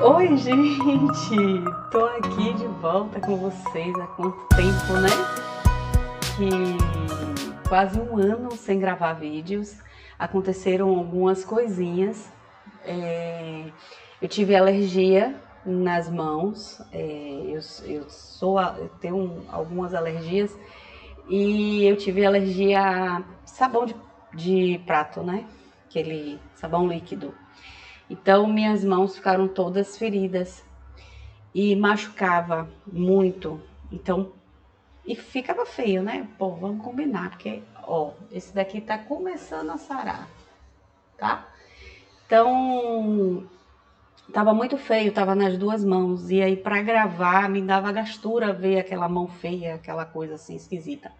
Oi, gente! Tô aqui de volta com vocês há quanto tempo, né? Que quase um ano sem gravar vídeos. Aconteceram algumas coisinhas. Eu tive alergia nas mãos. Eu tenho algumas alergias e eu tive alergia a sabão de prato, né? Aquele sabão líquido. Então, minhas mãos ficaram todas feridas e machucava muito. Então, e ficava feio, né? Pô, vamos combinar, porque, ó, esse daqui tá começando a sarar, tá? Então, tava muito feio, tava nas duas mãos. E aí, pra gravar, me dava gastura ver aquela mão feia, aquela coisa assim esquisita.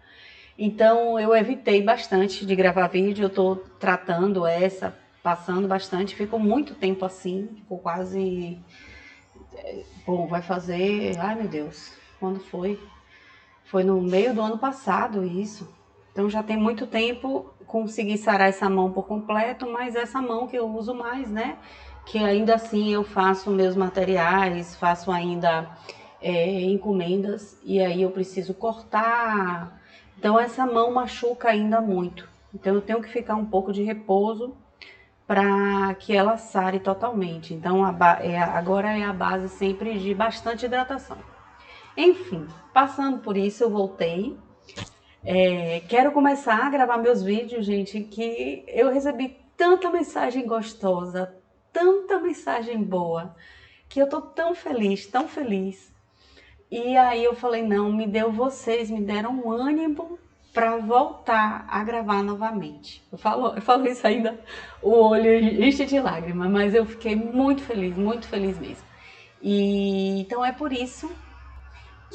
Então, eu evitei bastante de gravar vídeo. Eu tô tratando passando bastante. Ficou muito tempo assim, ficou quase. Bom, vai fazer. Ai, meu Deus, quando foi? Foi no meio do ano passado isso. Então já tem muito tempo, consegui sarar essa mão por completo, mas essa mão que eu uso mais, né? Que ainda assim eu faço meus materiais, faço ainda encomendas e aí eu preciso cortar. Então essa mão machuca ainda muito. Então eu tenho que ficar um pouco de repouso para que ela sare totalmente. Então agora é a base sempre de bastante hidratação. Enfim, passando por isso, eu voltei. Quero começar a gravar meus vídeos, gente, que eu recebi tanta mensagem gostosa, tanta mensagem boa, que eu tô tão feliz, tão feliz. E aí eu falei, não, vocês me deram um ânimo para voltar a gravar novamente. Eu falo isso ainda, o olho enche de lágrimas, mas eu fiquei muito feliz mesmo. E então é por isso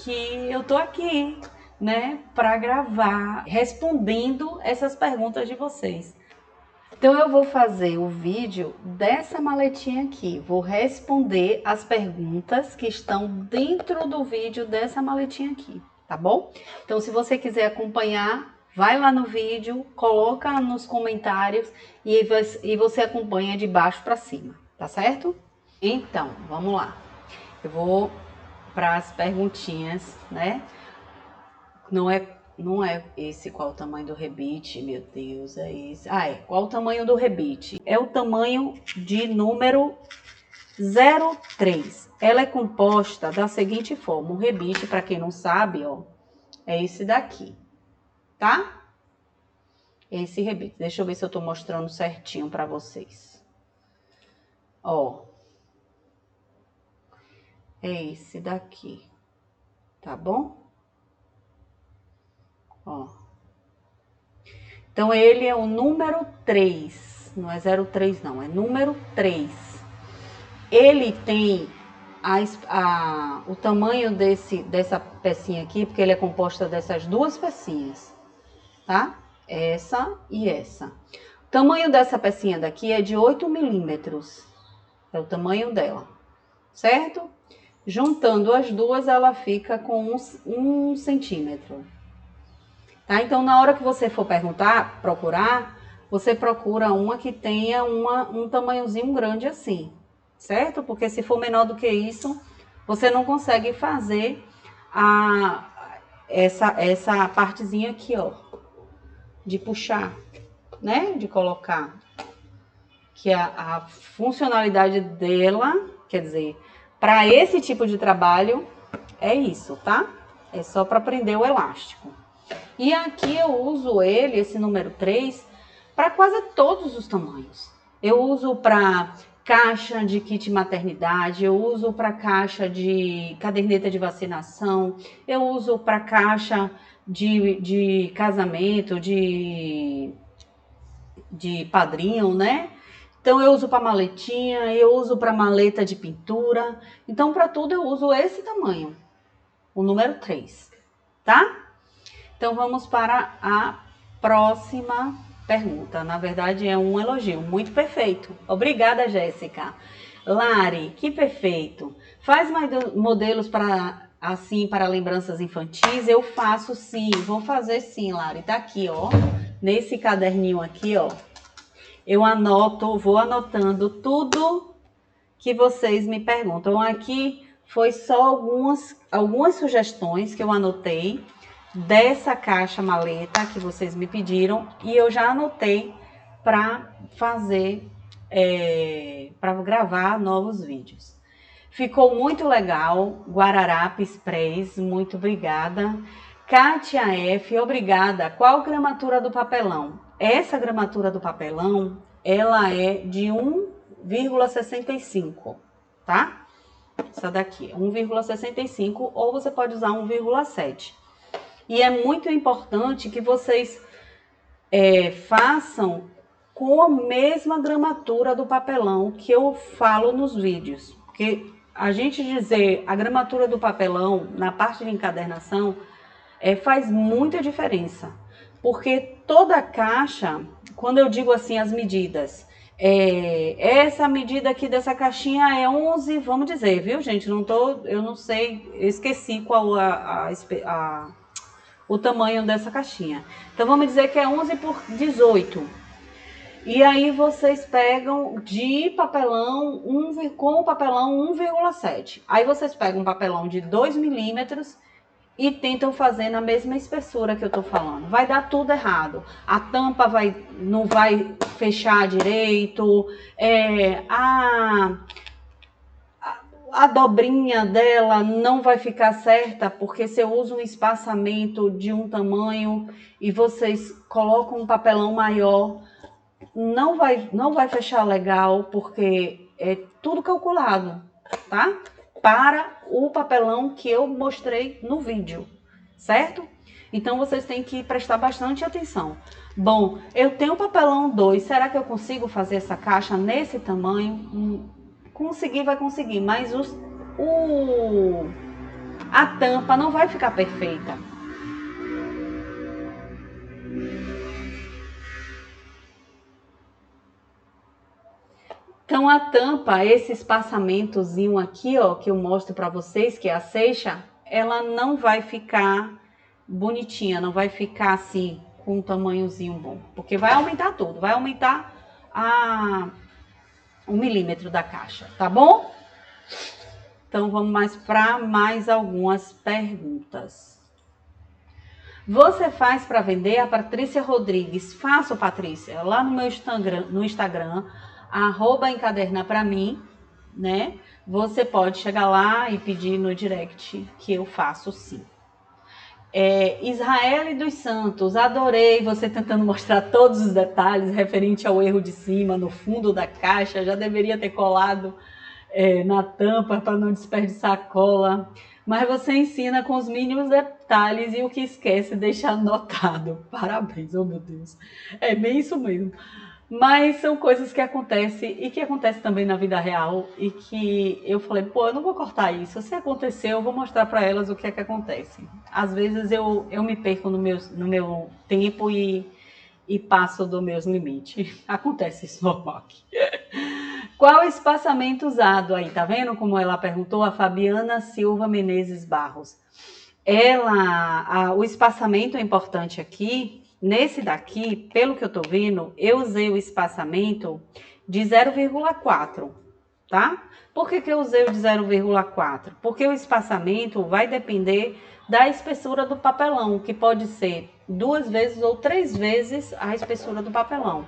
que eu tô aqui, né, para gravar, respondendo essas perguntas de vocês. Então eu vou fazer o vídeo dessa maletinha aqui, vou responder as perguntas que estão dentro do vídeo dessa maletinha aqui, tá bom? Então se você quiser acompanhar, vai lá no vídeo, coloca nos comentários e você acompanha de baixo para cima, tá certo? Então, vamos lá. Eu vou para as perguntinhas, né? Não é esse qual o tamanho do rebite, meu Deus, é esse. Qual o tamanho do rebite? É o tamanho de número 03. Ela é composta da seguinte forma, o rebite, para quem não sabe, ó, é esse daqui, tá? Esse rebite. Deixa eu ver se eu tô mostrando certinho para vocês. Ó. É esse daqui, tá bom? Ó. Então, ele é o número 3, não é 03 não, é número 3. Ele tem o tamanho dessa pecinha aqui, porque ele é composta dessas duas pecinhas, tá? Essa e essa. O tamanho dessa pecinha daqui é de 8 milímetros, é o tamanho dela, certo? Juntando as duas, ela fica com 1 centímetro. Tá? Então, na hora que você for procurar, você procura uma que tenha um tamanhozinho grande assim, certo? Porque se for menor do que isso, você não consegue fazer essa partezinha aqui, ó, de puxar, né? De colocar. Que a funcionalidade dela, quer dizer, para esse tipo de trabalho, é isso, tá? É só para prender o elástico. E aqui eu uso esse número 3, para quase todos os tamanhos. Eu uso para caixa de kit maternidade, eu uso para caixa de caderneta de vacinação, eu uso para caixa de casamento, de padrinho, né? Então eu uso para maletinha, eu uso para maleta de pintura. Então para tudo eu uso esse tamanho, o número 3, tá? Então, vamos para a próxima pergunta. Na verdade, é um elogio. Muito perfeito. Obrigada, Jéssica. Lari, que perfeito. Faz mais modelos para lembranças infantis? Eu faço sim. Vou fazer sim, Lari. Tá aqui, ó. Nesse caderninho aqui, ó. Eu vou anotando tudo que vocês me perguntam. Aqui foi só algumas sugestões que eu anotei dessa caixa maleta que vocês me pediram e eu já anotei para fazer, para gravar novos vídeos. Ficou muito legal, Guararapes Sprays, muito obrigada. Kátia F, obrigada. Qual gramatura do papelão? Essa gramatura do papelão, ela é de 1,65, tá? Essa daqui, 1,65 ou você pode usar 1,7. E é muito importante que vocês façam com a mesma gramatura do papelão que eu falo nos vídeos. Porque a gente dizer a gramatura do papelão na parte de encadernação faz muita diferença. Porque toda caixa, quando eu digo assim as medidas, essa medida aqui dessa caixinha é 11, vamos dizer, viu, gente? Eu não sei, eu esqueci qual o tamanho dessa caixinha. Então, vamos dizer que é 11 por 18. E aí, vocês pegam de papelão, com o papelão 1,7. Aí, vocês pegam um papelão de 2 milímetros e tentam fazer na mesma espessura que eu tô falando. Vai dar tudo errado. A tampa não vai fechar direito, a dobrinha dela não vai ficar certa, porque se eu uso um espaçamento de um tamanho e vocês colocam um papelão maior, não vai fechar legal, porque é tudo calculado, tá? Para o papelão que eu mostrei no vídeo, certo? Então, vocês têm que prestar bastante atenção. Bom, eu tenho papelão 2, será que eu consigo fazer essa caixa nesse tamanho? Conseguir, vai conseguir, mas a tampa não vai ficar perfeita. Então, a tampa, esse espaçamentozinho aqui, ó, que eu mostro para vocês, que é a ceixa, ela não vai ficar bonitinha, não vai ficar assim, com um tamanhozinho bom. Porque vai aumentar tudo, vai aumentar o milímetro da caixa, tá bom? Então, vamos para mais algumas perguntas. Você faz para vender? A Patrícia Rodrigues. Faço, Patrícia, lá no meu Instagram, @encadernapraMim, né? Você pode chegar lá e pedir no direct que eu faço sim. Israel dos Santos, adorei você tentando mostrar todos os detalhes referente ao erro de cima, no fundo da caixa, já deveria ter colado na tampa para não desperdiçar a cola, mas você ensina com os mínimos detalhes e o que esquece deixa anotado. Parabéns, oh meu Deus, é bem isso mesmo. Mas são coisas que acontecem e que acontecem também na vida real e que eu falei, pô, eu não vou cortar isso. Se aconteceu, eu vou mostrar para elas o que é que acontece. Às vezes eu me perco no meu tempo e passo dos meus limites. Acontece isso normal aqui. Qual o espaçamento usado aí? Tá vendo como ela perguntou? A Fabiana Silva Menezes Barros. O espaçamento é importante aqui. Nesse daqui, pelo que eu tô vendo, eu usei o espaçamento de 0,4, tá? Por que eu usei o de 0,4? Porque o espaçamento vai depender da espessura do papelão, que pode ser 2 vezes ou 3 vezes a espessura do papelão.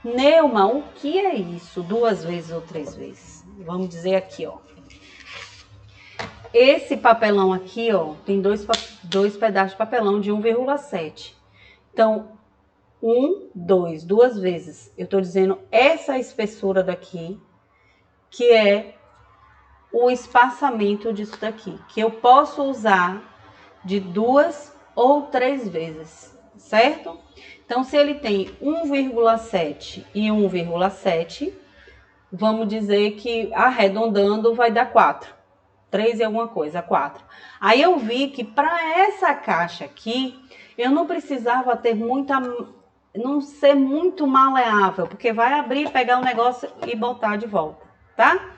Neuma, o que é isso? 2 vezes ou 3 vezes? Vamos dizer aqui, ó. Esse papelão aqui, ó, tem dois pedaços de papelão de 1,7. Então, 2 vezes. Eu tô dizendo essa espessura daqui, que é o espaçamento disso daqui, que eu posso usar de 2 ou 3 vezes, certo? Então, se ele tem 1,7 e 1,7, vamos dizer que arredondando vai dar 4. 3 e alguma coisa, 4. Aí eu vi que para essa caixa aqui, eu não precisava ter não ser muito maleável, porque vai abrir, pegar o negócio e botar de volta, tá?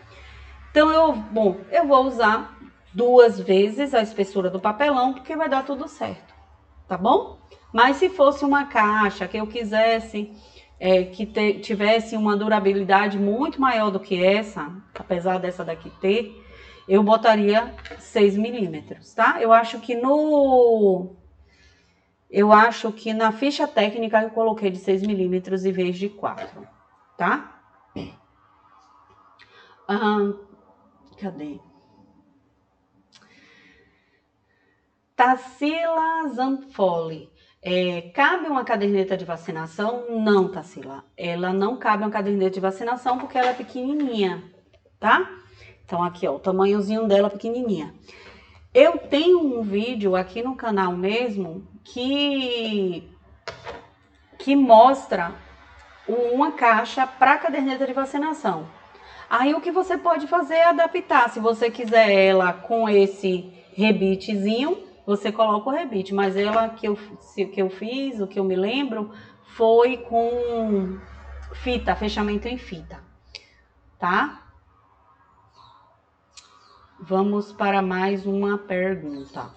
Então, eu vou usar 2 vezes a espessura do papelão, porque vai dar tudo certo, tá bom? Mas se fosse uma caixa que eu quisesse tivesse uma durabilidade muito maior do que essa, apesar dessa daqui ter, eu botaria 6 milímetros, tá? Eu acho que na ficha técnica eu coloquei de 6 milímetros em vez de 4, tá? Cadê? Tarsila Zanfoli. Cabe uma caderneta de vacinação? Não, Tarsila. Ela não cabe uma caderneta de vacinação porque ela é pequenininha, tá? Então aqui, ó, o tamanhozinho dela pequenininha. Eu tenho um vídeo aqui no canal mesmo que mostra uma caixa para caderneta de vacinação. Aí o que você pode fazer é adaptar. Se você quiser ela com esse rebitezinho, você coloca o rebite. Mas ela que eu fiz, o que eu me lembro, foi com fita, fechamento em fita, tá? Vamos para mais uma pergunta.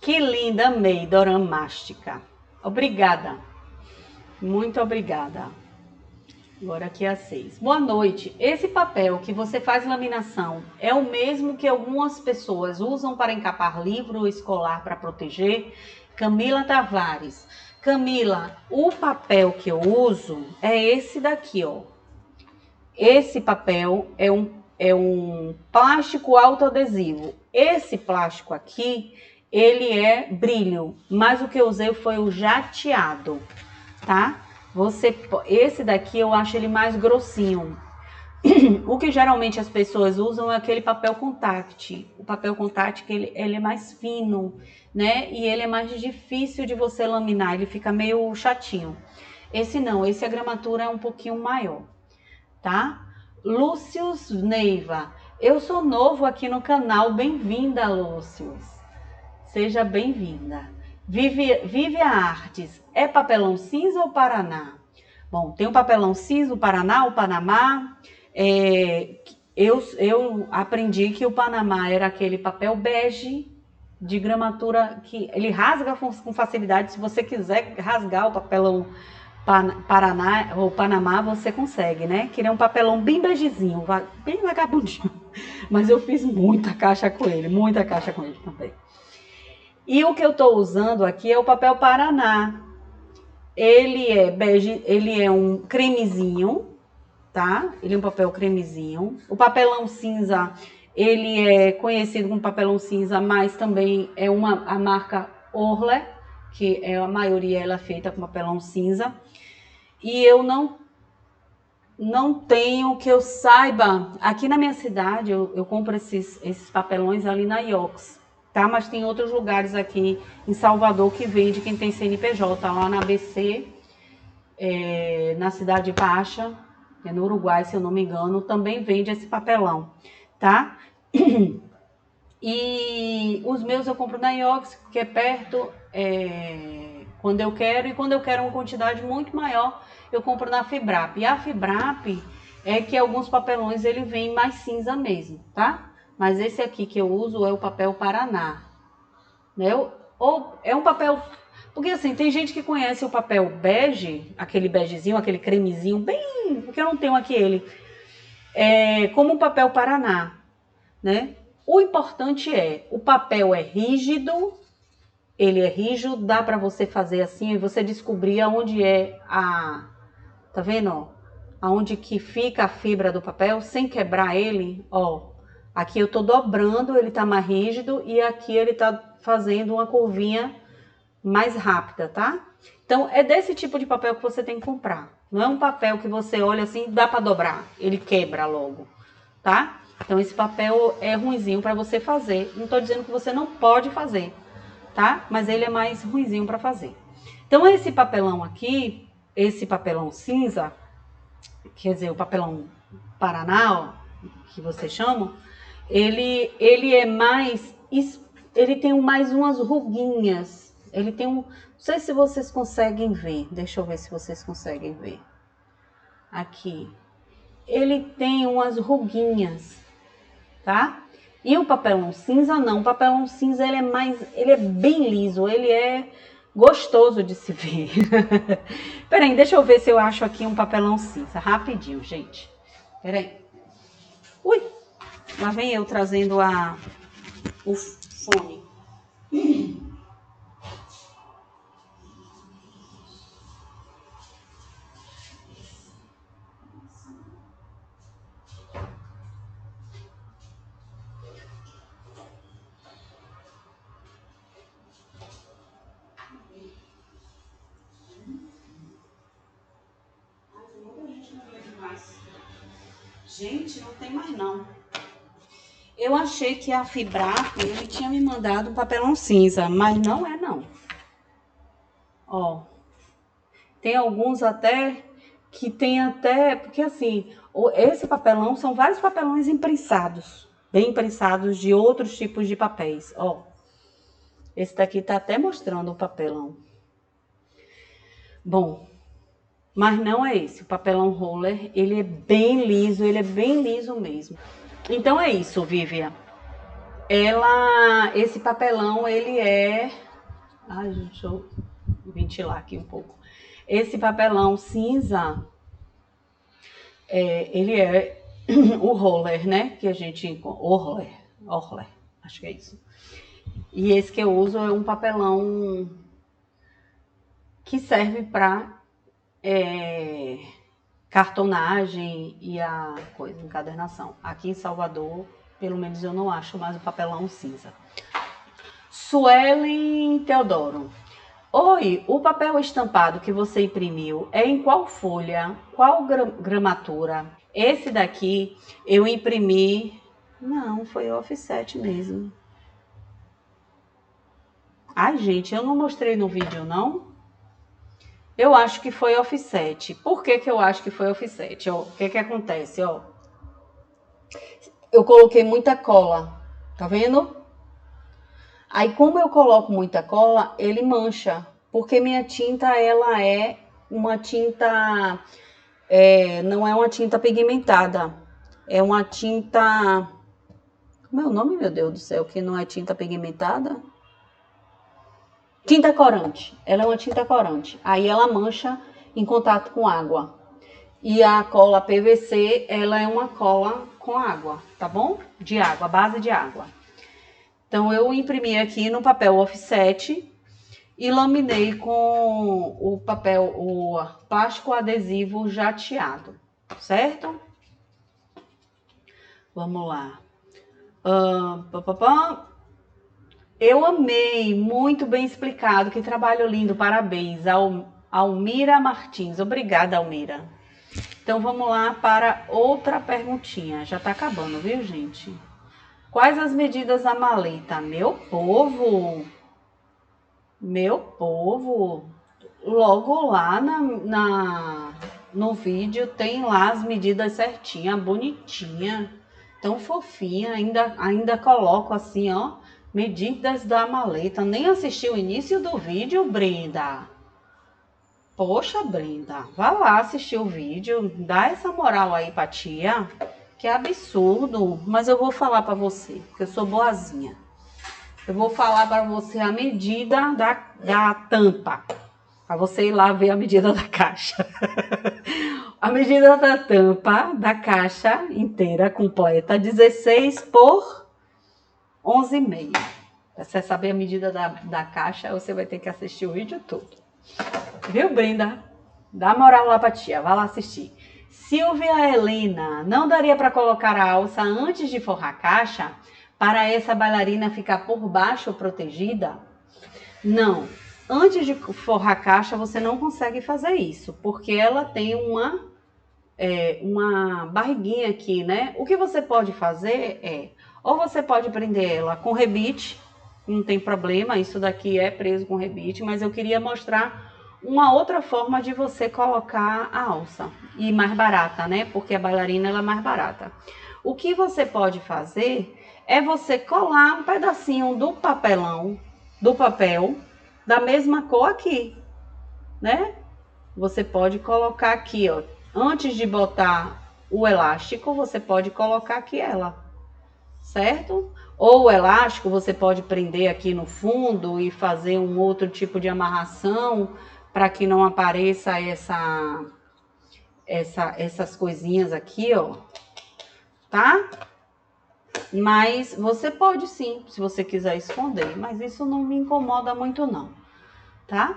Que linda, amei, Doramástica. Obrigada. Muito obrigada. Agora aqui é a 6. Boa noite. Esse papel que você faz laminação é o mesmo que algumas pessoas usam para encapar livro escolar para proteger? Camila Tavares. Camila, o papel que eu uso é esse daqui, ó. Esse papel é um plástico autoadesivo. Esse plástico aqui, ele é brilho, mas o que eu usei foi o jateado, tá? Esse daqui eu acho ele mais grossinho. O que geralmente as pessoas usam é aquele papel contact. O papel contact ele é mais fino, né? E ele é mais difícil de você laminar, ele fica meio chatinho. Esse não, esse a gramatura é um pouquinho maior, tá? Lúcius Neiva, eu sou novo aqui no canal, bem-vinda, Lúcius. Seja bem-vinda. Vive a Artes, é papelão cinza ou Paraná? Bom, tem o papelão cinza, o Paraná, o Panamá. Eu aprendi que o Panamá era aquele papel bege de gramatura que ele rasga com facilidade. Se você quiser rasgar o papelão Paraná ou Panamá, você consegue, né? Que ele é um papelão bem begezinho, bem vagabundinho. Mas eu fiz muita caixa com ele também. E o que eu tô usando aqui é o papel Paraná. Ele é bege, ele é um cremezinho, tá? Ele é um papel cremezinho. O papelão cinza, ele é conhecido como papelão cinza, mas também é a marca Orle, que é a maioria ela é feita com papelão cinza. E eu não tenho que eu saiba, aqui na minha cidade eu compro esses papelões ali na Iox, tá? Mas tem outros lugares aqui em Salvador que vende, quem tem CNPJ, lá na ABC, na Cidade Baixa, no Uruguai, se eu não me engano, também vende esse papelão, tá? E os meus eu compro na Iox, que é perto, quando eu quero, e quando eu quero uma quantidade muito maior, eu compro na Fibrap. E a Fibrap é que alguns papelões ele vem mais cinza mesmo, tá? Mas esse aqui que eu uso é o papel Paraná, né? Ou é um papel, porque assim, tem gente que conhece o papel bege, aquele begezinho, aquele cremezinho, bem, porque eu não tenho aqui ele, como o papel Paraná, né? O importante o papel é rígido, ele é rígido, dá para você fazer assim e você descobrir aonde tá vendo, ó? Aonde que fica a fibra do papel sem quebrar ele, ó. Aqui eu tô dobrando, ele tá mais rígido e aqui ele tá fazendo uma curvinha mais rápida, tá? Então é desse tipo de papel que você tem que comprar. Não é um papel que você olha assim, dá para dobrar, ele quebra logo, tá? Então esse papel é ruinzinho para você fazer. Não tô dizendo que você não pode fazer, tá? Mas ele é mais ruinzinho para fazer. Então esse papelão aqui, esse papelão cinza, quer dizer, o papelão Paraná, ó, que você chama, ele é mais, ele tem mais umas ruguinhas. Ele tem não sei se vocês conseguem ver. Deixa eu ver se vocês conseguem ver. Aqui. Ele tem umas ruguinhas, tá? E o papelão cinza não. O papelão cinza ele é bem liso. Ele é gostoso de se ver. Peraí, deixa eu ver se eu acho aqui um papelão cinza, rapidinho, gente. Peraí. Ui, lá vem eu trazendo o fone. Gente, não tem mais não. Eu achei que a Fibrap, ele tinha me mandado um papelão cinza, mas não é não. Ó, tem alguns até que tem até, porque assim, esse papelão são vários papelões imprensados, bem imprensados de outros tipos de papéis. Ó, esse daqui tá até mostrando o papelão. Bom, mas não é esse, o papelão roller, ele é bem liso mesmo. Então é isso, Vivian. Esse papelão, ele é... Ai, gente, deixa eu ventilar aqui um pouco. Esse papelão cinza, ele é o roller, né? Que a gente... Roller, acho que é isso. E esse que eu uso é um papelão que serve para cartonagem e a coisa, encadernação. Aqui em Salvador, pelo menos eu não acho mais o papelão cinza. Suelen Teodoro. Oi, o papel estampado que você imprimiu é em qual folha? Qual gramatura? Esse daqui eu imprimi... Não, foi offset mesmo. Ai, gente, eu não mostrei no vídeo, não? Eu acho que foi offset. Por que eu acho que foi offset? Ó, o que acontece, ó? Eu coloquei muita cola, tá vendo? Aí, como eu coloco muita cola, ele mancha. Porque minha tinta, ela é uma tinta... não é uma tinta pigmentada. É uma tinta... Como é o nome, meu Deus do céu, que não é tinta pigmentada? Tinta corante. Ela é uma tinta corante. Aí ela mancha em contato com água. E a cola PVC, ela é uma cola com água, tá bom? De água, base de água. Então, eu imprimi aqui no papel offset e laminei com o plástico adesivo jateado, certo? Vamos lá. Eu amei, muito bem explicado, que trabalho lindo, parabéns, Almira Martins. Obrigada, Almira. Então, vamos lá para outra perguntinha. Já tá acabando, viu, gente? Quais as medidas da maleta? Meu povo, logo lá no vídeo tem lá as medidas certinha, bonitinha, tão fofinha. Ainda coloco assim, ó, medidas da maleta. Nem assisti o início do vídeo, Brenda. Poxa, Brenda, vá lá assistir o vídeo, dá essa moral aí pra tia, que é absurdo, mas eu vou falar pra você, porque eu sou boazinha. Eu vou falar pra você a medida da tampa, pra você ir lá ver a medida da caixa. A medida da tampa da caixa inteira, completa, 16 por 11,5. Pra você saber a medida da caixa, você vai ter que assistir o vídeo todo. Viu, Brenda? Dá moral lá pra tia, vai lá assistir. Silvia Helena, não daria para colocar a alça antes de forrar a caixa para essa bailarina ficar por baixo protegida? Não, antes de forrar a caixa você não consegue fazer isso, porque ela tem uma barriguinha aqui, né? O que você pode fazer ou você pode prender ela com rebite, não tem problema, isso daqui é preso com rebite, mas eu queria mostrar uma outra forma de você colocar a alça, e mais barata, né? Porque a bailarina ela é mais barata. O que você pode fazer é você colar um pedacinho do papel da mesma cor aqui, né? Você pode colocar aqui, ó, antes de botar o elástico, você pode colocar aqui ela, certo? Ou o elástico você pode prender aqui no fundo e fazer um outro tipo de amarração para que não apareça essas coisinhas aqui, ó, tá? Mas você pode sim, se você quiser esconder, mas isso não me incomoda muito não, tá?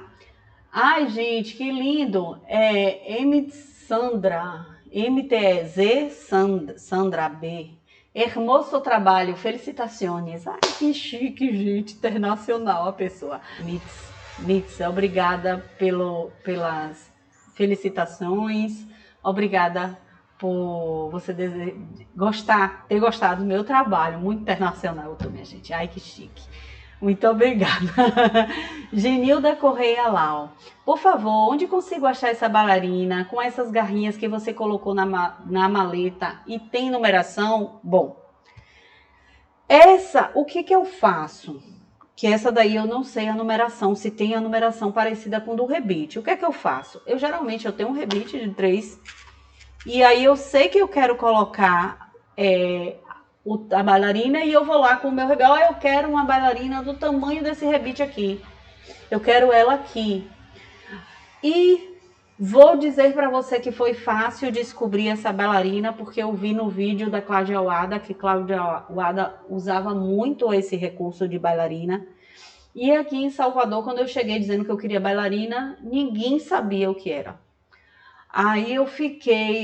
Ai, gente, que lindo! É Sandra, MTZ Sandra B. Hermoso trabalho, felicitações. Ai, que chique, gente, internacional a pessoa. Mitz, obrigada pelas felicitações, obrigada por você ter gostado do meu trabalho, muito internacional, minha gente. Ai, que chique. Muito obrigada. Genilda Correia Lau. Por favor, onde consigo achar essa bailarina com essas garrinhas que você colocou na maleta e tem numeração? Bom, o que eu faço? Que essa daí eu não sei a numeração, se tem a numeração parecida com do rebite. O que é que eu faço? Geralmente eu tenho um rebite de 3 e aí eu sei que eu quero colocar a bailarina e eu vou lá com o meu rebite. Eu quero uma bailarina do tamanho desse rebite aqui. Eu quero ela aqui. E vou dizer para você que foi fácil descobrir essa bailarina, porque eu vi no vídeo da Cláudia Wada, que Cláudia Wada usava muito esse recurso de bailarina. E aqui em Salvador, quando eu cheguei dizendo que eu queria bailarina, ninguém sabia o que era. Aí eu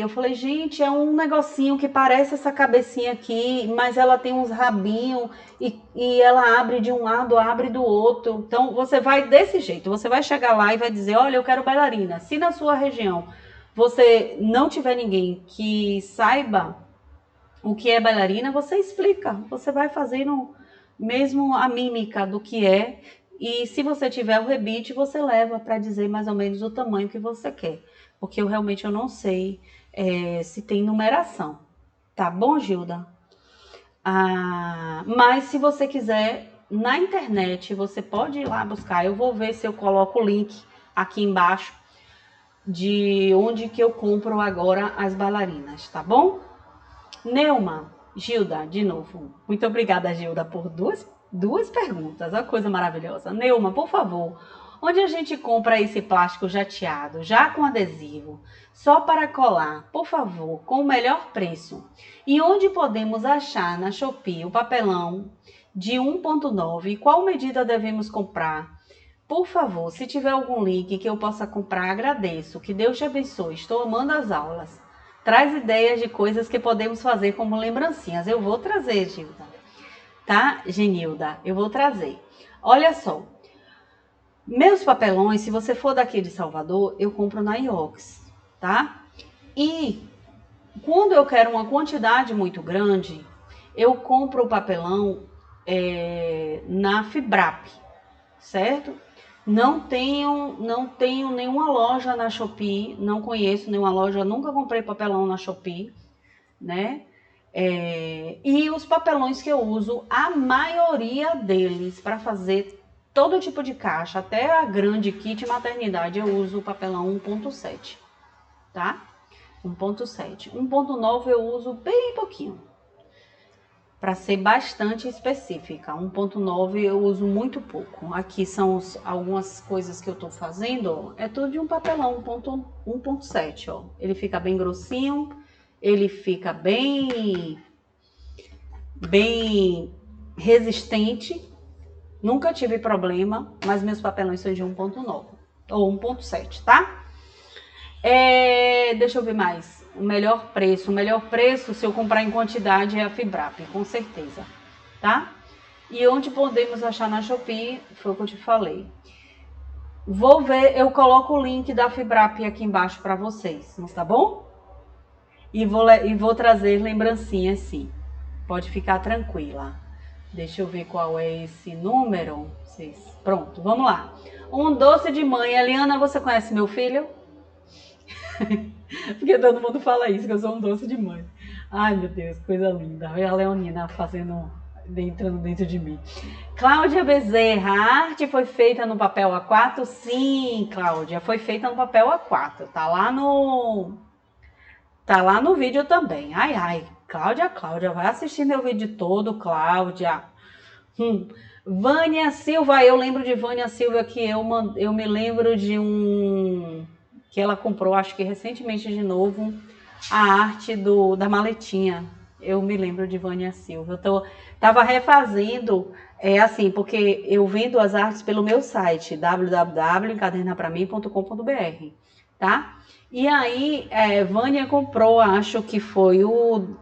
falei, gente, é um negocinho que parece essa cabecinha aqui, mas ela tem uns rabinhos e ela abre de um lado, abre do outro. Então você vai desse jeito, você vai chegar lá e vai dizer, olha, eu quero bailarina. Se na sua região você não tiver ninguém que saiba o que é bailarina, você explica, você vai fazendo mesmo a mímica do que é. E se você tiver o rebite, você leva para dizer mais ou menos o tamanho que você quer. Porque eu realmente não sei se tem numeração. Tá bom, Gilda? Mas se você quiser, na internet, você pode ir lá buscar. Eu vou ver se eu coloco o link aqui embaixo de onde que eu compro agora as bailarinas, tá bom? Neuma, Gilda, de novo. Muito obrigada, Gilda, por duas perguntas. Uma coisa maravilhosa. Neuma, por favor, onde a gente compra esse plástico jateado, já com adesivo, só para colar, por favor, com o melhor preço? E onde podemos achar na Shopee o papelão de 1.9 e qual medida devemos comprar? Por favor, se tiver algum link que eu possa comprar, agradeço. Que Deus te abençoe. Estou amando as aulas. Traz ideias de coisas que podemos fazer como lembrancinhas. Eu vou trazer, Gilda. Tá, Genilda? Eu vou trazer. Olha só. Meus papelões, se você for daqui de Salvador, eu compro na Iox, tá? E quando eu quero uma quantidade muito grande, eu compro o papelão na Fibrap, certo? Não tenho nenhuma loja na Shopee, não conheço nenhuma loja, nunca comprei papelão na Shopee, né? E os papelões que eu uso, a maioria deles, para fazer todo tipo de caixa, até a grande kit maternidade, eu uso o papelão 1.7, tá? 1.7. 1.9 eu uso bem pouquinho, para ser bastante específica. 1.9 eu uso muito pouco. Aqui são algumas coisas que eu tô fazendo, é tudo de um papelão 1.7, ó. Ele fica bem grossinho, ele fica bem resistente. Nunca tive problema, mas meus papelões são de 1.9 ou 1.7, tá? Deixa eu ver mais. O melhor preço, se eu comprar em quantidade, é a Fibrap, com certeza, tá? E onde podemos achar na Shopee, foi o que eu te falei. Vou ver, eu coloco o link da Fibrap aqui embaixo para vocês, tá bom? E vou trazer lembrancinhas, sim. Pode ficar tranquila. Deixa eu ver qual é esse número. Pronto, vamos lá. Um doce de mãe. Eliana, você conhece meu filho? Porque todo mundo fala isso, que eu sou um doce de mãe. Ai, meu Deus, coisa linda. Olha a Leonina entrando dentro de mim. Cláudia Bezerra, a arte foi feita no papel A4? Sim, Cláudia, foi feita no papel A4. Tá lá no vídeo também. Ai, Cláudia, vai assistir meu vídeo todo, Cláudia. Vânia Silva, eu lembro de Vânia Silva que eu me lembro de que ela comprou, acho que recentemente de novo, a arte da maletinha. Eu me lembro de Vânia Silva. Tava refazendo, assim, porque eu vendo as artes pelo meu site, www.encadernapramim.com.br, tá? E aí, Vânia comprou, acho que foi o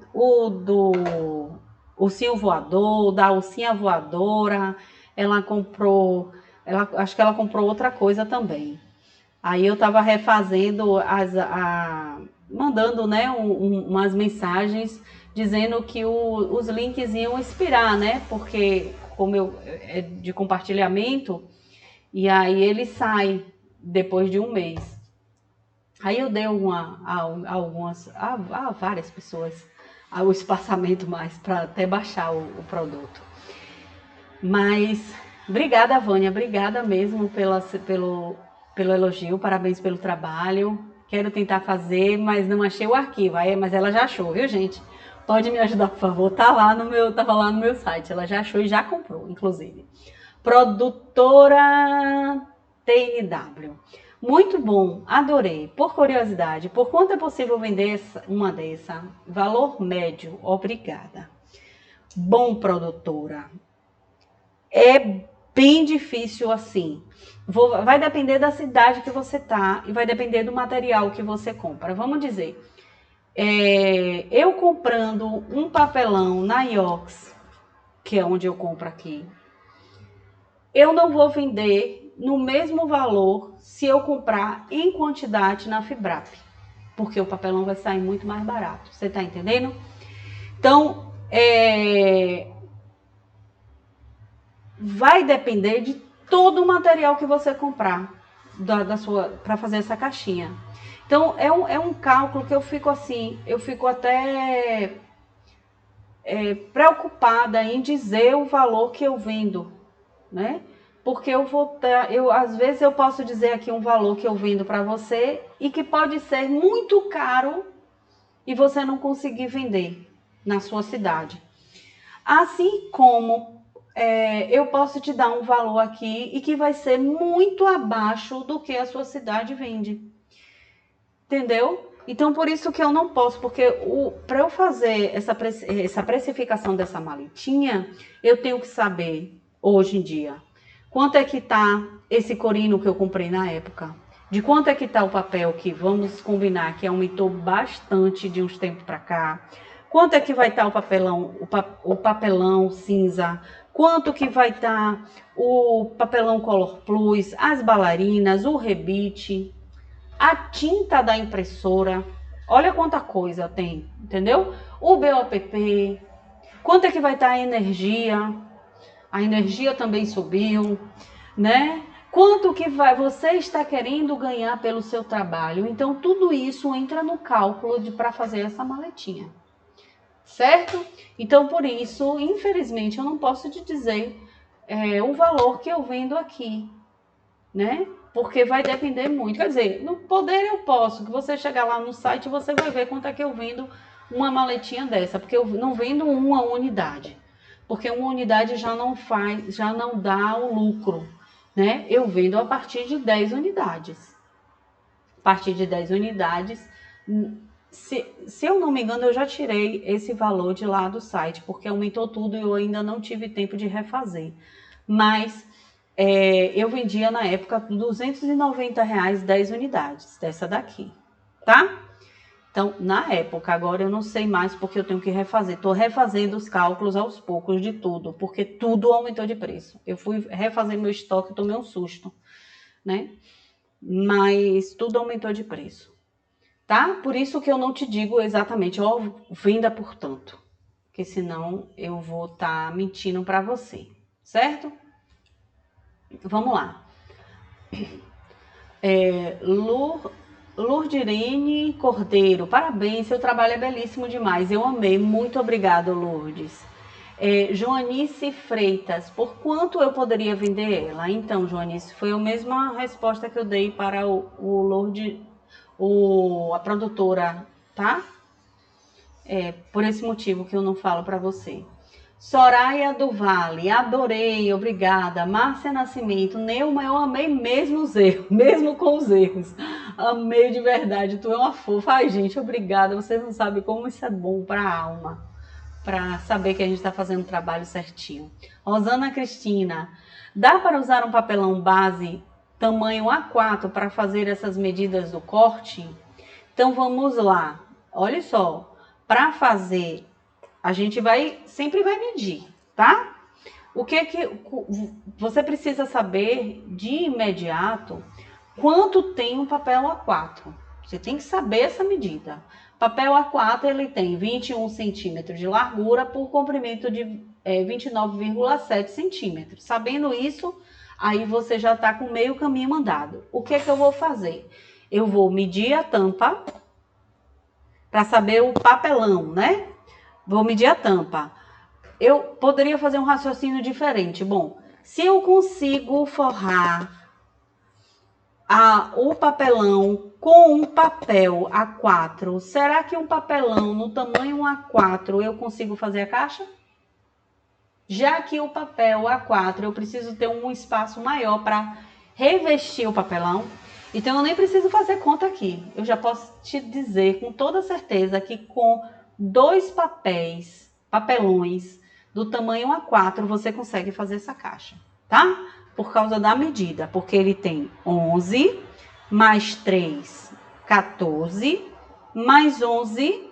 ursinho voador, da ursinha voadora. Ela comprou, acho que ela comprou outra coisa também. Aí eu tava refazendo, mandando, né, umas mensagens dizendo que os links iam expirar, né? Porque como é de compartilhamento, e aí ele sai depois de um mês. Aí eu dei a várias pessoas o espaçamento mais para até baixar o produto. Mas obrigada, Vânia, obrigada mesmo pelo elogio, parabéns pelo trabalho. Quero tentar fazer, mas não achei o arquivo. Mas ela já achou, viu, gente? Pode me ajudar, por favor? Tava lá no meu site. Ela já achou e já comprou, inclusive. Produtora TNW. Muito bom, adorei. Por curiosidade, por quanto é possível vender uma dessa? Valor médio, obrigada. Bom, produtora. É bem difícil assim. Vai depender da cidade que você tá e vai depender do material que você compra. Vamos dizer, eu comprando um papelão na Iox, que é onde eu compro aqui, eu não vou vender no mesmo valor se eu comprar em quantidade na Fibrap, porque o papelão vai sair muito mais barato. Você tá entendendo? Então, vai depender de todo o material que você comprar para fazer essa caixinha. Então, é um cálculo que eu fico assim, eu fico até preocupada em dizer o valor que eu vendo, né? Porque às vezes eu posso dizer aqui um valor que eu vendo para você e que pode ser muito caro e você não conseguir vender na sua cidade. Assim como eu posso te dar um valor aqui e que vai ser muito abaixo do que a sua cidade vende. Entendeu? Então, por isso que eu não posso, porque para eu fazer essa precificação dessa maletinha, eu tenho que saber, hoje em dia, quanto é que tá esse corino que eu comprei na época, de quanto é que tá o papel, que vamos combinar que aumentou bastante de uns tempos para cá, quanto é que vai estar o papelão cinza, quanto que vai estar o papelão Color Plus, as bailarinas, o rebite, a tinta da impressora, olha quanta coisa tem, entendeu? O BOPP, quanto é que vai estar a energia também subiu, né? Quanto que você está querendo ganhar pelo seu trabalho? Então, tudo isso entra no cálculo para fazer essa maletinha, certo? Então, por isso, infelizmente, eu não posso te dizer o valor que eu vendo aqui, né? Porque vai depender muito. Quer dizer, no poder eu posso, que você chegar lá no site, você vai ver quanto é que eu vendo uma maletinha dessa, porque eu não vendo uma unidade, porque uma unidade já não dá o lucro, né? Eu vendo a partir de 10 unidades. A partir de 10 unidades, se eu não me engano, eu já tirei esse valor de lá do site, porque aumentou tudo e eu ainda não tive tempo de refazer. Mas eu vendia na época por R$290 10 unidades dessa daqui, tá? Então, na época, agora eu não sei mais porque eu tenho que refazer. Estou refazendo os cálculos aos poucos de tudo, porque tudo aumentou de preço. Eu fui refazer meu estoque e tomei um susto, né? Mas tudo aumentou de preço, tá? Por isso que eu não te digo exatamente, ó, venda por tanto, porque senão eu vou estar mentindo para você, certo? Vamos lá. Lourdirene Cordeiro, parabéns, seu trabalho é belíssimo demais, eu amei, muito obrigada, Lourdes. Joanice Freitas, por quanto eu poderia vender ela? Então, Joanice, foi a mesma resposta que eu dei para o Lourdes, a produtora, tá? por esse motivo que eu não falo para você. Soraya do Vale, adorei, obrigada. Márcia Nascimento, Neuma, eu amei mesmo os erros, mesmo com os erros. Amei de verdade, tu é uma fofa. Ai, gente, obrigada. Vocês não sabem como isso é bom para a alma, para saber que a gente está fazendo o trabalho certinho. Rosana Cristina, dá para usar um papelão base tamanho A4 para fazer essas medidas do corte? Então vamos lá. Olha só, para fazer a gente sempre vai medir, tá? O que você precisa saber de imediato quanto tem um papel A4. Você tem que saber essa medida. Papel A4 ele tem 21 centímetros de largura por comprimento de 29,7 centímetros. Sabendo isso, aí você já está com meio caminho andado. O que eu vou fazer? Eu vou medir a tampa para saber o papelão, né? Vou medir a tampa. Eu poderia fazer um raciocínio diferente. Bom, se eu consigo forrar o papelão com um papel A4, será que um papelão no tamanho A4 eu consigo fazer a caixa? Já que o papel A4 eu preciso ter um espaço maior para revestir o papelão, então eu nem preciso fazer conta aqui. Eu já posso te dizer com toda certeza que com 2 papelões do tamanho A4, você consegue fazer essa caixa, tá? Por causa da medida, porque ele tem 11, mais 3, 14, mais 11,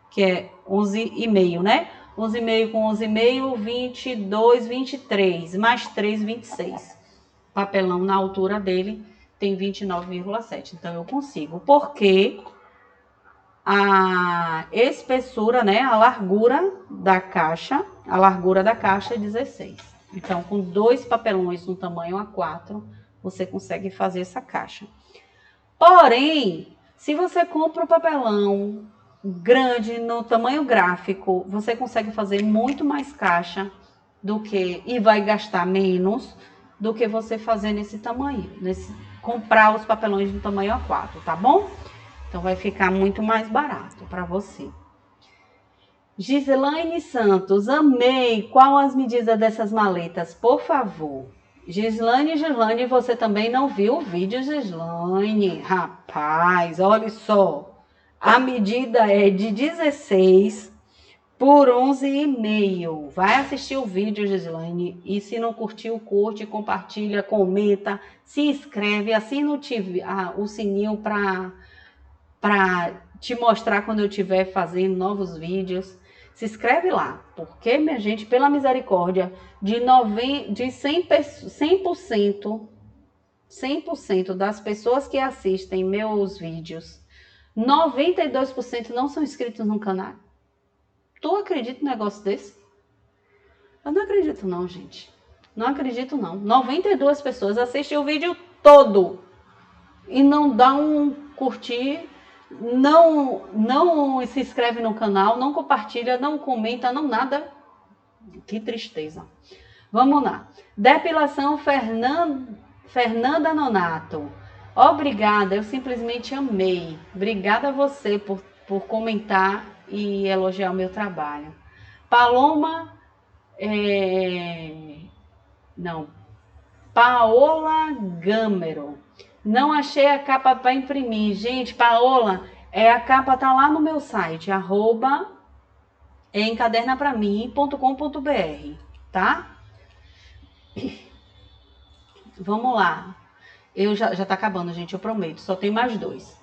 que é 11,5, né? 11,5 com 11,5, 22, 23, mais 3, 26. Papelão na altura dele tem 29,7. Então, eu consigo, porque a espessura, né, a largura da caixa é 16. Então, com 2 papelões no tamanho A4, você consegue fazer essa caixa. Porém, se você compra um papelão grande no tamanho gráfico, você consegue fazer muito mais caixa e vai gastar menos do que você fazer nesse tamanho, comprar os papelões no tamanho A4, tá bom? Então, vai ficar muito mais barato para você. Gislaine Santos, amei. Qual as medidas dessas maletas, por favor? Gislaine, você também não viu o vídeo, Gislaine? Rapaz, olha só. A medida é de 16 por 11,5. Vai assistir o vídeo, Gislaine. E se não curtiu, curte, compartilha, comenta, se inscreve, assina o sininho para te mostrar quando eu estiver fazendo novos vídeos. Se inscreve lá, porque, minha gente, pela misericórdia, de 100% das pessoas que assistem meus vídeos, 92% não são inscritos no canal. Tu acredita num negócio desse? Eu não acredito não, gente. Não acredito não. 92 pessoas assistem o vídeo todo e não dá um curtir, não se inscreve no canal, não compartilha, não comenta, não nada. Que tristeza. Vamos lá. Depilação Fernanda Nonato. Obrigada, eu simplesmente amei. Obrigada a você por comentar e elogiar o meu trabalho. Paloma, Paola Gamero. Não achei a capa para imprimir. Gente, Paola, a capa tá lá no meu site, @encadernapramim.com.br, tá? Vamos lá. Eu já tá acabando, gente, eu prometo. Só tem mais 2.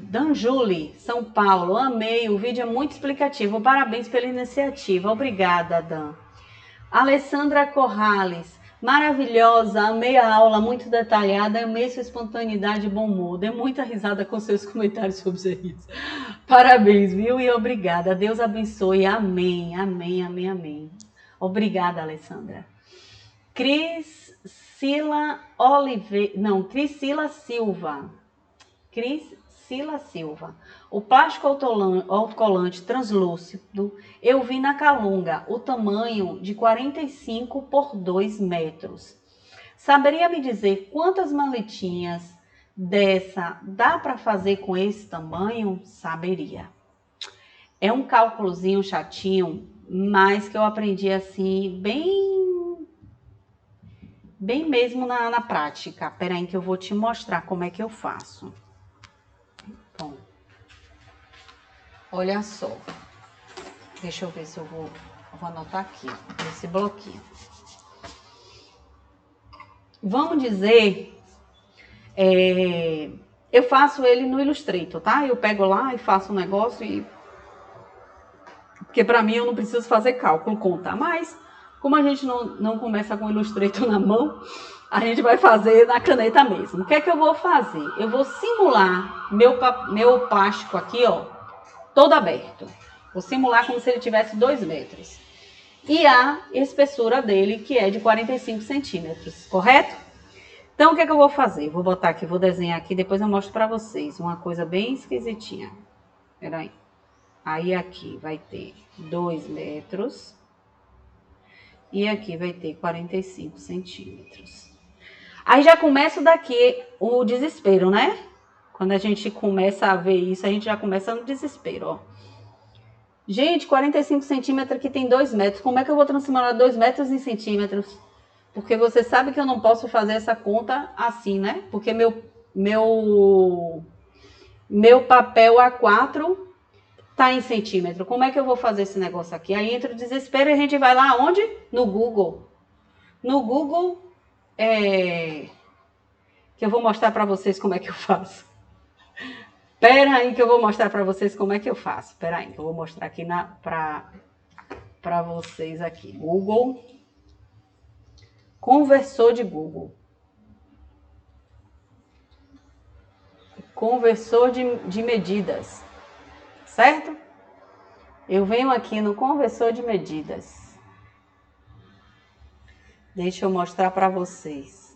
Danjuli, São Paulo. Amei, o vídeo é muito explicativo. Parabéns pela iniciativa. Obrigada, Dan. Alessandra Corrales. Maravilhosa, amei a aula, muito detalhada, amei sua espontaneidade e bom humor. Dei muita risada com seus comentários sobre isso. Parabéns, viu? E obrigada. Deus abençoe. Amém, amém, amém, amém. Obrigada, Alessandra. Priscila Silva. O plástico autocolante translúcido eu vi na Calunga, o tamanho de 45 por 2 metros. Saberia me dizer quantas maletinhas dessa dá para fazer com esse tamanho? Saberia. É um cálculozinho chatinho, mas que eu aprendi assim, bem mesmo na prática. Pera aí que eu vou te mostrar como é que eu faço. Bom, olha só. Deixa eu ver se eu vou anotar aqui, esse bloquinho. Vamos dizer, eu faço ele no Illustrator, tá? Eu pego lá e faço um negócio e... Porque pra mim eu não preciso fazer cálculo, contar. Mas, como a gente não começa com o Illustrator na mão, a gente vai fazer na caneta mesmo. O que é que eu vou fazer? Eu vou simular meu plástico aqui, ó, todo aberto. Vou simular como se ele tivesse 2 metros. E a espessura dele, que é de 45 centímetros, correto? Então, o que é que eu vou fazer? Vou botar aqui, vou desenhar aqui, depois eu mostro pra vocês. Uma coisa bem esquisitinha. Peraí. Aí aqui vai ter 2 metros. E aqui vai ter 45 centímetros. Aí já começa daqui o desespero, né? Quando a gente começa a ver isso, a gente já começa no desespero, ó. Gente, 45 centímetros aqui tem 2 metros. Como é que eu vou transformar 2 metros em centímetros? Porque você sabe que eu não posso fazer essa conta assim, né? Porque meu papel A4 tá em centímetro. Como é que eu vou fazer esse negócio aqui? Aí entra o desespero e a gente vai lá onde? No Google. No Google, que eu vou mostrar pra vocês como é que eu faço. Pera aí que eu vou mostrar pra vocês como é que eu faço. Pera aí que eu vou mostrar aqui pra vocês aqui. Google. Conversor de Google. Conversor de medidas. Certo? Eu venho aqui no conversor de medidas. Deixa eu mostrar pra vocês.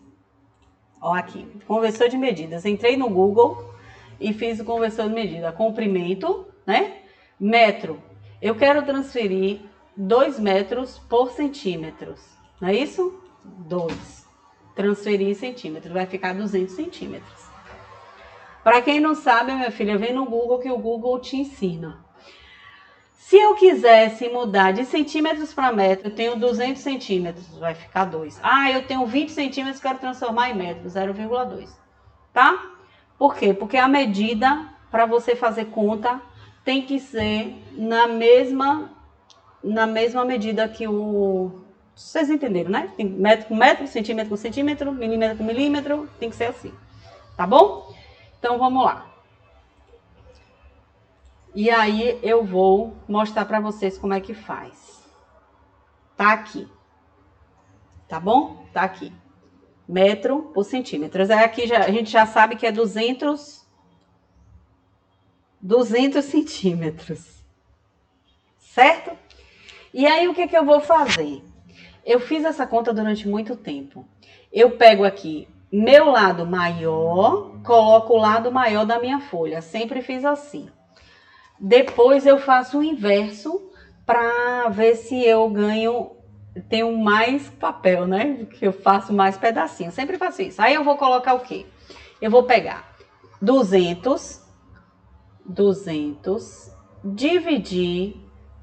Ó aqui, conversor de medidas. Entrei no Google e fiz o conversor de medida. Comprimento, né? Metro. Eu quero transferir 2 metros por centímetros. Não é isso? 2. Transferir em centímetros. Vai ficar 200 centímetros. Para quem não sabe, minha filha, vem no Google que o Google te ensina. Se eu quisesse mudar de centímetros para metro, eu tenho 200 centímetros, vai ficar 2. Ah, eu tenho 20 centímetros, quero transformar em metro, 0,2. Tá? Por quê? Porque a medida, para você fazer conta, tem que ser na mesma medida que o... Vocês entenderam, né? Tem metro com metro, centímetro com centímetro, milímetro com milímetro, tem que ser assim. Tá bom? Então, vamos lá. E aí, eu vou mostrar para vocês como é que faz. Tá aqui. Tá bom? Tá aqui. Metro por centímetros. Aí aqui a gente já sabe que é 200 centímetros. Certo? E aí, o que que eu vou fazer? Eu fiz essa conta durante muito tempo. Eu pego aqui meu lado maior, coloco o lado maior da minha folha. Sempre fiz assim. Depois eu faço o inverso para ver se eu tenho mais papel, né? Que eu faço mais pedacinhos. Sempre faço isso. Aí eu vou colocar o quê? Eu vou pegar 200, dividir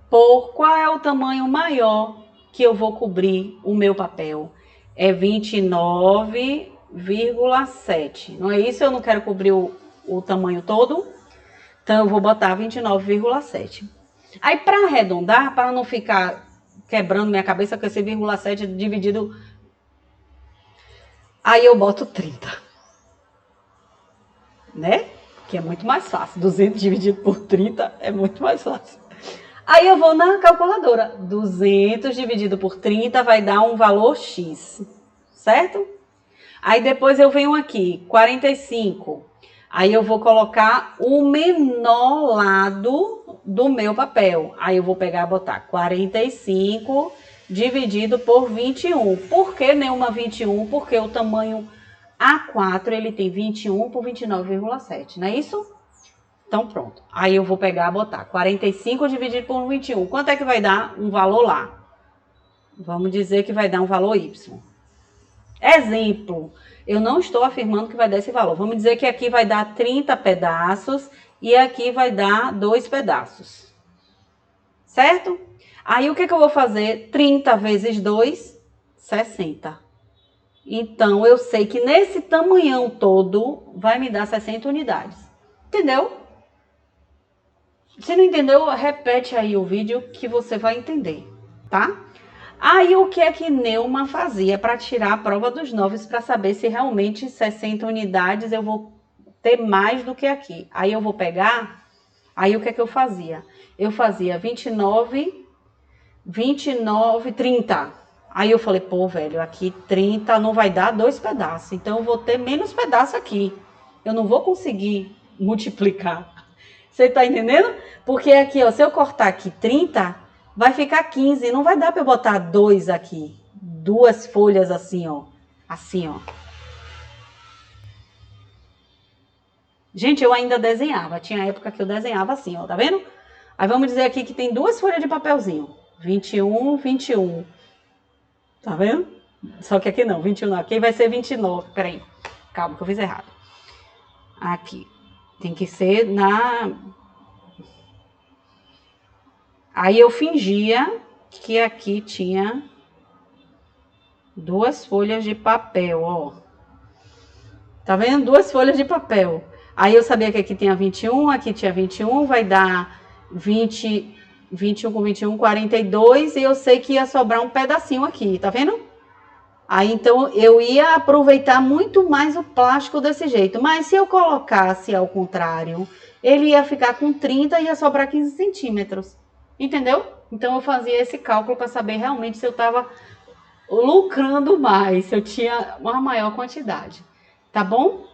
por qual é o tamanho maior que eu vou cobrir o meu papel. É 29,7. Não é isso? Eu não quero cobrir o tamanho todo. Então, eu vou botar 29,7. Aí, para arredondar, para não ficar quebrando minha cabeça com esse 0,7 dividido, aí eu boto 30. Né? Que é muito mais fácil. 200 dividido por 30 é muito mais fácil. Aí eu vou na calculadora. 200 dividido por 30 vai dar um valor X. Certo? Aí depois eu venho aqui, 45. Aí eu vou colocar o menor lado do meu papel. Aí eu vou pegar e botar 45 dividido por 21. Por que nenhuma 21? Porque o tamanho A4 ele tem 21 por 29,7, não é isso? Então pronto. Aí eu vou pegar e botar 45 dividido por 21. Quanto é que vai dar um valor lá? Vamos dizer que vai dar um valor Y. Exemplo. Eu não estou afirmando que vai dar esse valor. Vamos dizer que aqui vai dar 30 pedaços e aqui vai dar 2 pedaços. Certo? Aí o que eu vou fazer? 30 vezes 2, 60. Então, eu sei que nesse tamanhão todo vai me dar 60 unidades. Entendeu? Se não entendeu, repete aí o vídeo que você vai entender, tá? Aí, o que é que Neuma fazia para tirar a prova dos 9 para saber se realmente 60 unidades eu vou ter mais do que aqui? Aí, eu vou pegar... Aí, o que é que eu fazia? Eu fazia 29, 30. Aí eu falei, pô, velho, aqui 30 não vai dar 2 pedaços. Então eu vou ter menos pedaço aqui. Eu não vou conseguir multiplicar. Você tá entendendo? Porque aqui, ó, se eu cortar aqui 30, vai ficar 15. Não vai dar para eu botar 2 aqui. 2 folhas assim, ó. Assim, ó. Gente, eu ainda desenhava. Tinha época que eu desenhava assim, ó. Tá vendo? Aí vamos dizer aqui que tem 2 folhas de papelzinho. 21, 21. Tá vendo? Só que aqui não, 21 não. Aqui vai ser 29. Peraí. Calma que eu fiz errado. Aqui. Tem que ser na... Aí eu fingia que aqui tinha 2 folhas de papel, ó. Tá vendo? 2 folhas de papel. Aí eu sabia que aqui tinha 21, aqui tinha 21, vai dar 20... 21 com 21, 42, e eu sei que ia sobrar um pedacinho aqui, tá vendo? Aí, então, eu ia aproveitar muito mais o plástico desse jeito. Mas se eu colocasse ao contrário, ele ia ficar com 30 e ia sobrar 15 centímetros. Entendeu? Então, eu fazia esse cálculo para saber realmente se eu estava lucrando mais, se eu tinha uma maior quantidade. Tá bom?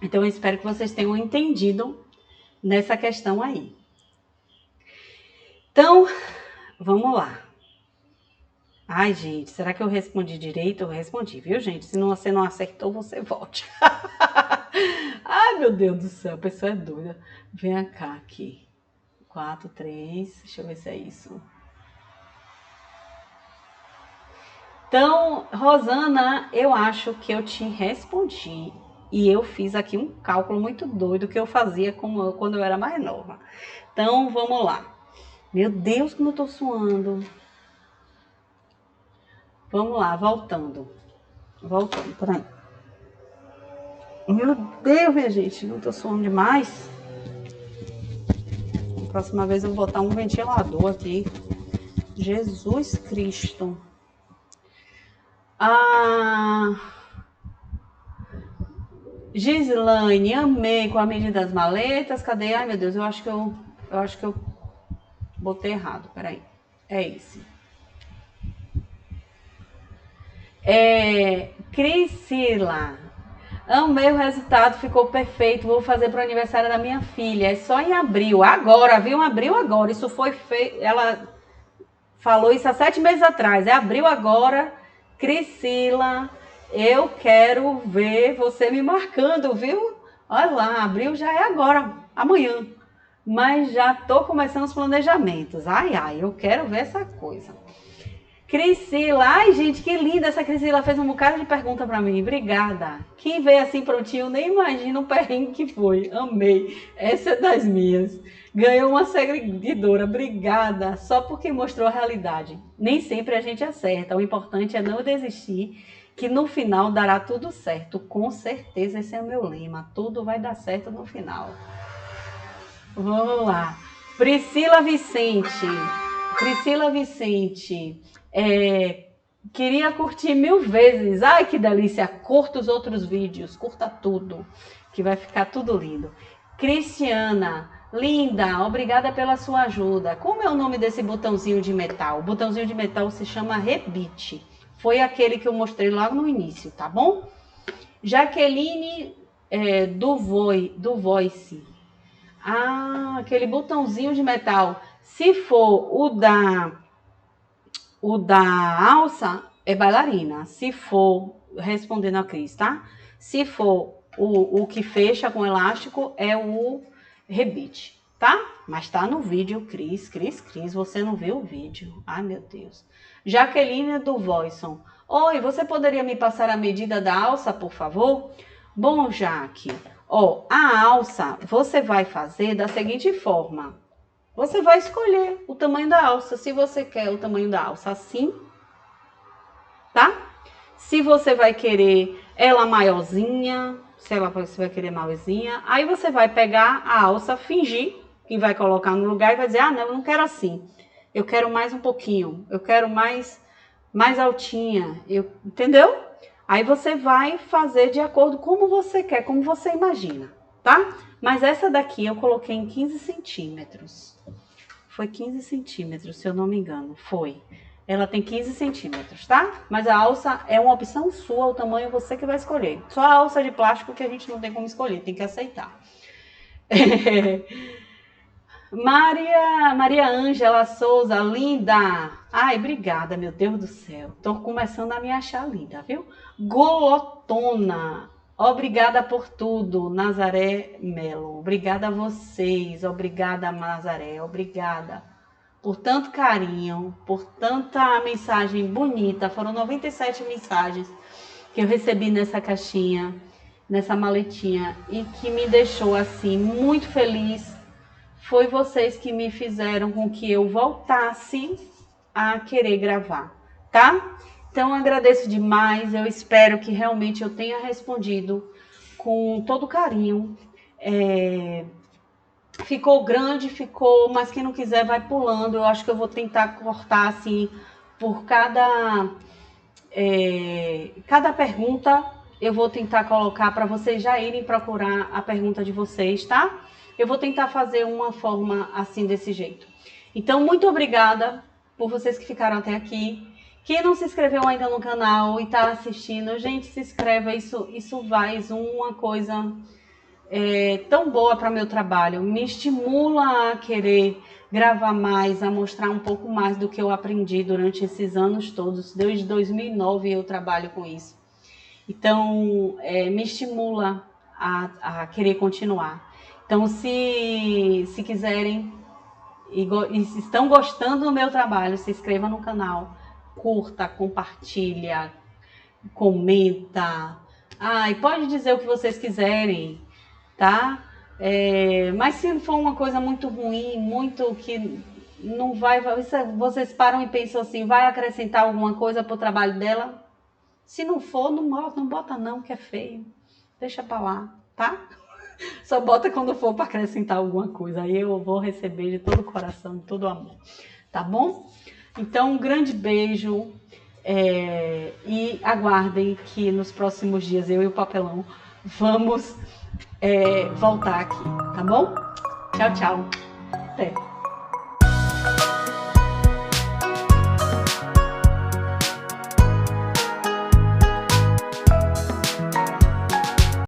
Então, eu espero que vocês tenham entendido nessa questão aí. Então, vamos lá. Ai, gente, será que eu respondi direito? Eu respondi, viu, gente? Se você não acertou, você volte. Ai, meu Deus do céu, a pessoa é doida. Vem cá aqui. 4, 3, deixa eu ver se é isso. Então, Rosana, eu acho que eu te respondi. E eu fiz aqui um cálculo muito doido que eu fazia quando eu era mais nova. Então, vamos lá. Meu Deus, como eu tô suando. Vamos lá, voltando. Voltando, peraí. Meu Deus, minha gente, não tô suando demais. Próxima vez eu vou botar um ventilador aqui. Jesus Cristo. Gislaine, amei com a medida das maletas. Cadê? Ai, meu Deus, eu acho que eu botei errado. Peraí. É esse. Priscila, amei o resultado, ficou perfeito. Vou fazer para o aniversário da minha filha. É só em abril. Agora, viu? Abril agora. Isso foi feito. Ela falou isso há 7 meses atrás. É abril agora. Priscila, eu quero ver você me marcando, viu? Olha lá, abril já é agora, amanhã. Mas já tô começando os planejamentos. Ai, eu quero ver essa coisa. Priscila, ai gente, que linda essa Priscila, fez um bocado de pergunta pra mim, obrigada. Quem veio assim prontinho, nem imagina o perrengue que foi, amei, essa é das minhas. Ganhou uma seguidora, obrigada, só porque mostrou a realidade. Nem sempre a gente acerta, o importante é não desistir, que no final dará tudo certo, com certeza esse é o meu lema, tudo vai dar certo no final. Vamos lá, Priscila Vicente, queria curtir 1000 vezes. Ai, que delícia. Curta os outros vídeos. Curta tudo. Que vai ficar tudo lindo. Cristiana, linda. Obrigada pela sua ajuda. Como é o nome desse botãozinho de metal? O botãozinho de metal se chama rebite. Foi aquele que eu mostrei logo no início, tá bom? Jaqueline do Voice. Aquele botãozinho de metal. Se for o da alça, é bailarina. Se for, respondendo a Cris, tá? Se for o que fecha com elástico, é o rebite. tá? Mas tá no vídeo, Cris, você não viu o vídeo. Ai, meu Deus. Jaqueline do Voison. Oi, você poderia me passar a medida da alça, por favor? Bom, Jaque, ó, a alça você vai fazer da seguinte forma. Você vai escolher o tamanho da alça. Se você quer o tamanho da alça assim, tá? Se você vai querer ela maiorzinha, você vai querer maiorzinha, aí você vai pegar a alça, fingir que vai colocar no lugar e vai dizer, ah, não, eu não quero assim. Eu quero mais um pouquinho, eu quero mais altinha, entendeu? Aí você vai fazer de acordo como você quer, como você imagina, tá? Mas essa daqui eu coloquei em 15 centímetros. Foi 15 centímetros, se eu não me engano, foi. Ela tem 15 centímetros, tá? Mas a alça é uma opção sua, o tamanho você que vai escolher. Só a alça de plástico que a gente não tem como escolher, tem que aceitar. Maria Ângela Souza, linda. Ai, obrigada, meu Deus do céu. Tô começando a me achar linda, viu? Golotona, obrigada por tudo. Nazaré Melo, obrigada a vocês. Obrigada, Nazaré, obrigada por tanto carinho, por tanta mensagem bonita. Foram 97 mensagens que eu recebi nessa caixinha, nessa maletinha, e que me deixou assim muito feliz. Foi vocês que me fizeram com que eu voltasse a querer gravar, tá? Então, agradeço demais. Eu espero que realmente eu tenha respondido com todo carinho. Ficou grande, ficou, mas quem não quiser vai pulando. Eu acho que eu vou tentar cortar assim por cada pergunta. Eu vou tentar colocar para vocês já irem procurar a pergunta de vocês, tá? Eu vou tentar fazer uma forma assim, desse jeito. Então, muito obrigada por vocês que ficaram até aqui. Quem não se inscreveu ainda no canal e está assistindo, gente, se inscreva. Isso faz uma coisa tão boa para meu trabalho. Me estimula a querer gravar mais, a mostrar um pouco mais do que eu aprendi durante esses anos todos. Desde 2009 eu trabalho com isso. Então, me estimula a querer continuar. Então, se quiserem e estão gostando do meu trabalho, se inscreva no canal, curta, compartilha, comenta. E pode dizer o que vocês quiserem, tá? Mas se for uma coisa muito ruim, muito que não vai... Vocês param e pensam assim, vai acrescentar alguma coisa para o trabalho dela? Se não for, não bota não, que é feio. Deixa pra lá, tá? Só bota quando for para acrescentar alguma coisa. Aí eu vou receber de todo o coração, de todo o amor. Tá bom? Então, um grande beijo. E aguardem que nos próximos dias eu e o Papelão vamos voltar aqui. Tá bom? Tchau, tchau. Até.